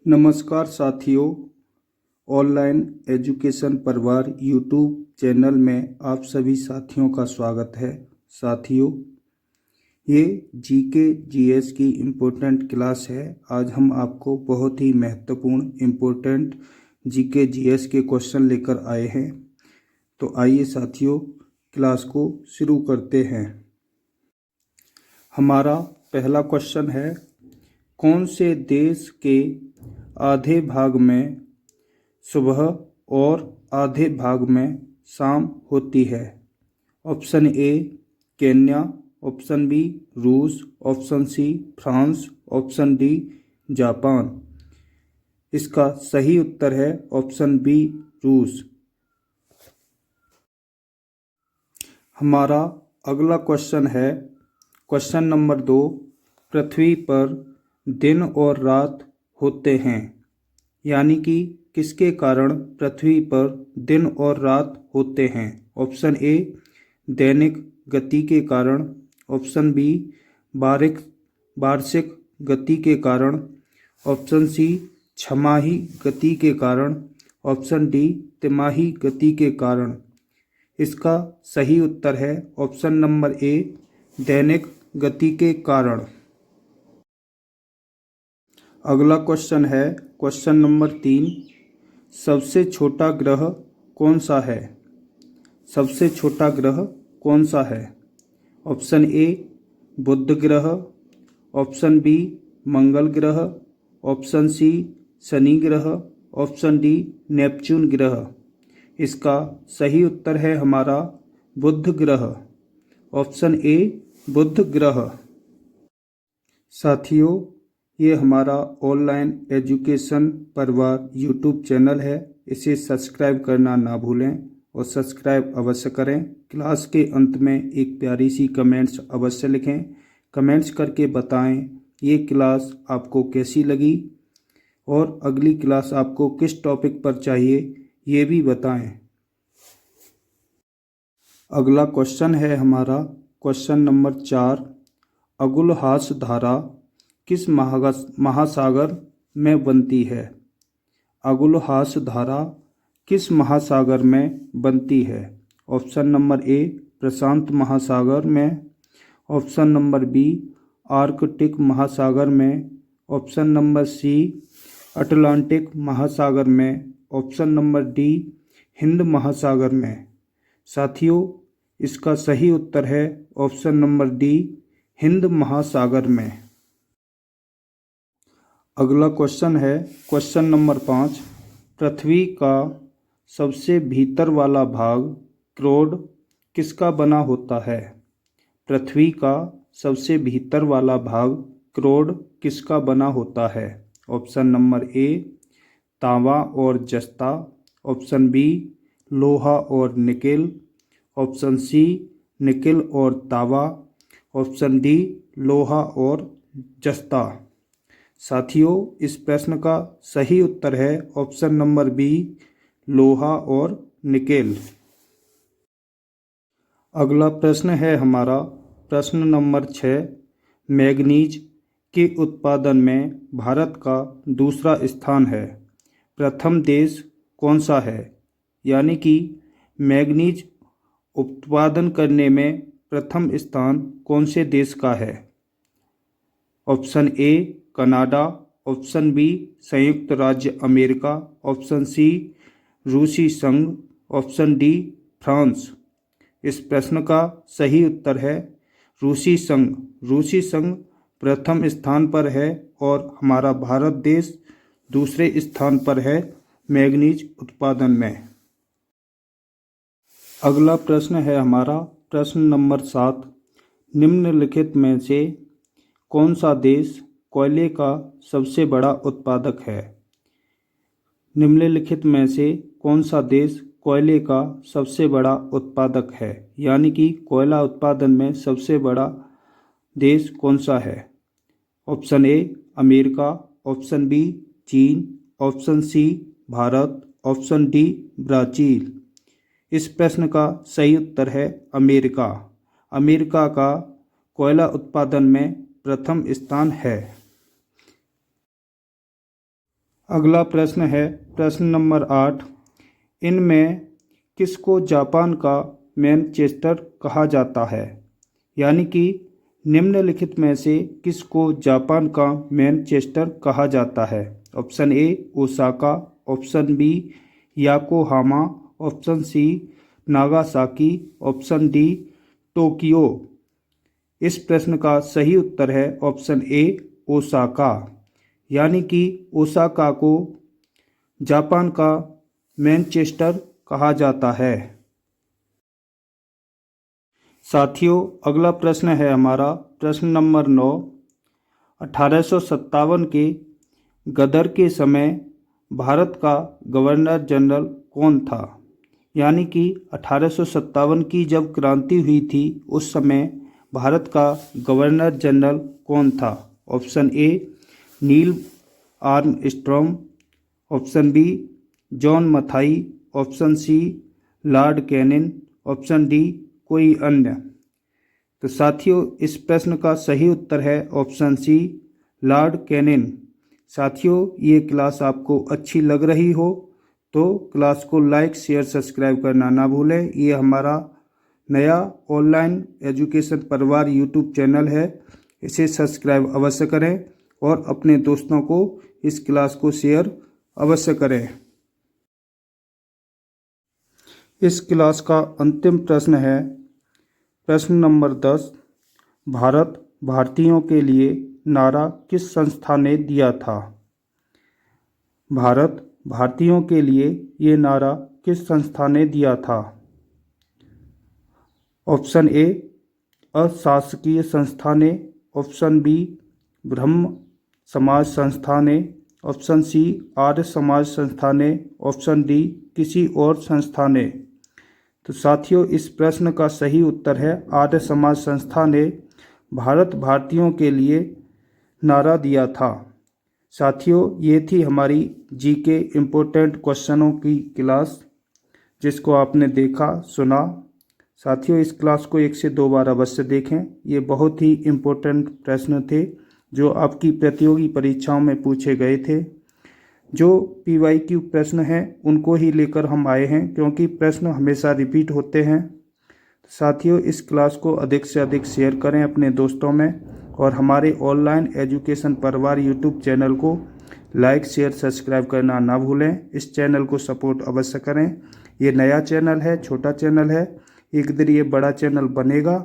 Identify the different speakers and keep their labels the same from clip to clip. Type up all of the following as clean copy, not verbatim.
Speaker 1: नमस्कार साथियों, online education परिवार यूट्यूब चैनल में आप सभी साथियों का स्वागत है। साथियों, ये जीके जीएस की इम्पोर्टेंट क्लास है। आज हम आपको बहुत ही महत्वपूर्ण इम्पोर्टेंट जीके जीएस के क्वेश्चन लेकर आए हैं। तो आइए साथियों, क्लास को शुरू करते हैं। हमारा पहला क्वेश्चन है, कौन से देश के आधे भाग में सुबह और आधे भाग में शाम होती है? Option A Kenya, option B रूस, option C France, option D Japan. इसका सही उत्तर है ऑप्शन बी रूस। हमारा अगला क्वेश्चन है, क्वेश्चन नंबर 2, पृथ्वी पर दिन और रात होते हैं, यानी कि किसके कारण पृथ्वी पर दिन और रात होते हैं? ऑप्शन ए दैनिक गति के कारण, ऑप्शन बी वार्षिक गति के कारण, ऑप्शन सी छमाही गति के कारण, ऑप्शन डी तिमाही गति के कारण। इसका सही उत्तर है ऑप्शन नंबर ए दैनिक गति के कारण। अगला क्वेश्चन है, क्वेश्चन नंबर 3, सबसे छोटा ग्रह कौन सा है? सबसे छोटा ग्रह कौन सा है? ऑप्शन ए बुध ग्रह, ऑप्शन बी मंगल ग्रह, ऑप्शन सी शनि ग्रह, ऑप्शन डी नेपच्यून ग्रह। इसका सही उत्तर है हमारा बुध ग्रह, ऑप्शन ए बुध ग्रह। साथियों, ये हमारा ऑनलाइन एजुकेशन परिवार यूट्यूब चैनल है। इसे सब्सक्राइब करना ना भूलें और सब्सक्राइब अवश्य करें। क्लास के अंत में एक प्यारी सी कमेंट्स अवश्य लिखें। कमेंट्स करके बताएं ये क्लास आपको कैसी लगी और अगली क्लास आपको किस टॉपिक पर चाहिए ये भी बताएं। अगला क्वेश्चन है हमारा क्वेश्चन नंबर 4, अगुलहास धारा किस महासागर में बनती है? अगुलहास धारा किस महासागर में बनती है? ऑप्शन नंबर ए प्रशांत महासागर में, ऑप्शन नंबर बी आर्कटिक महासागर में, ऑप्शन नंबर सी अटलांटिक महासागर में, ऑप्शन नंबर डी हिंद महासागर में। साथियों, इसका सही उत्तर है ऑप्शन नंबर डी हिंद महासागर में। अगला क्वेश्चन है क्वेश्चन नंबर 5, पृथ्वी का सबसे भीतर वाला भाग क्रोड किसका बना होता है? पृथ्वी का सबसे भीतर वाला भाग क्रोड किसका बना होता है? ऑप्शन नंबर ए तांबा और जस्ता, ऑप्शन बी लोहा और निकेल, ऑप्शन सी निकेल और तांबा, ऑप्शन डी लोहा और जस्ता। साथियों, इस प्रश्न का सही उत्तर है ऑप्शन नंबर बी लोहा और निकेल। अगला प्रश्न है हमारा प्रश्न नंबर 6, मैग्नीज के उत्पादन में भारत का दूसरा स्थान है। प्रथम देश कौन सा है? यानी कि मैग्नीज उत्पादन करने में प्रथम स्थान कौन से देश का है? Option A Canada, option B संयुक्त राज्य अमेरिका, ऑप्शन सी रूसी संघ, ऑप्शन डी फ्रांस। इस प्रश्न का सही उत्तर है रूसी संघ। रूसी संघ प्रथम स्थान पर है और हमारा भारत देश दूसरे स्थान पर है मैग्नीज उत्पादन में। अगला प्रश्न है हमारा प्रश्न नंबर 7, निम्नलिखित में से कौन सा देश कोयले का सबसे बड़ा उत्पादक है? निम्नलिखित में से कौन सा देश कोयले का सबसे बड़ा उत्पादक है? यानी कि कोयला उत्पादन में सबसे बड़ा देश कौन सा है? Option A America, option B चीन, option C Bharat, option D Brazil. इस प्रश्न का सही उत्तर है अमेरिका। अमेरिका का कोयला उत्पादन में प्रथम स्थान है। अगला प्रश्न है प्रश्न नंबर 8। इनमें किसको जापान का मैनचेस्टर कहा जाता है? यानी कि निम्नलिखित में से किसको जापान का मैनचेस्टर कहा जाता है? Option A Osaka, option B Yokohama, option C Nagasaki, option D Tokyo. इस प्रश्न का सही उत्तर है ऑप्शन ए ओसाका, यानी कि ओसाका को जापान का मैनचेस्टर कहा जाता है। साथियों, अगला प्रश्न है हमारा प्रश्न नंबर 9। 1857 के गदर के समय भारत का गवर्नर जनरल कौन था? यानी कि 1857 की जब क्रांति हुई थी उस समय भारत का गवर्नर जनरल कौन था? Option A Neil Armstrong, option B John Mathai, option C Lord Canning, option D कोई अन्य। तो साथियों, इस प्रश्न का सही उत्तर है ऑप्शन सी लॉर्ड कैनिंग। साथियों, ये क्लास आपको अच्छी लग रही हो तो क्लास को लाइक शेयर सब्सक्राइब करना ना भूलें। ये हमारा नया ऑनलाइन एजुकेशन परिवार यूट्यूब चैनल है, इसे सब्सक्राइब अवश्य करें और अपने दोस्तों को इस क्लास को शेयर अवश्य करें। इस क्लास का अंतिम प्रश्न है प्रश्न नंबर 10। भारत भारतीयों के लिए नारा किस संस्था ने दिया था? भारत भारतीयों के लिए ये नारा किस संस्था ने दिया था? ऑप्शन ए अशासकीय संस्था ने, ऑप्शन बी ब्रह्म समाज संस्था ने, ऑप्शन सी आर्य समाज संस्था ने, ऑप्शन डी किसी और संस्था ने। तो साथियों, इस प्रश्न का सही उत्तर है आर्य समाज संस्था ने भारत भारतीयों के लिए नारा दिया था। साथियों, ये थी हमारी जीके इम्पोर्टेंट क्वेश्चनों की क्लास, जिसको आपने देखा सुना। साथियों, इस क्लास को 1 से 2 बार अवश्य देखें। ये बहुत ही इम्पोर्टेंट प्रश्न थे जो आपकी प्रतियोगी परीक्षाओं में पूछे गए थे। जो PYQ प्रश्न हैं उनको ही लेकर हम आए हैं, क्योंकि प्रश्न हमेशा रिपीट होते हैं। साथियों, इस क्लास को अधिक से अधिक शेयर करें अपने दोस्तों में और हमारे ऑनलाइन एजुकेशन परिवार यूट्यूब चैनल को लाइक शेयर सब्सक्राइब करना ना भूलें। इस चैनल को सपोर्ट अवश्य करें। ये नया चैनल है, छोटा चैनल है, एक दिन ये बड़ा चैनल बनेगा।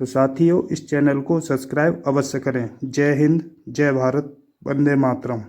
Speaker 1: तो साथियों, इस चैनल को सब्सक्राइब अवश्य करें। जय हिंद, जय भारत, वंदे मातरम।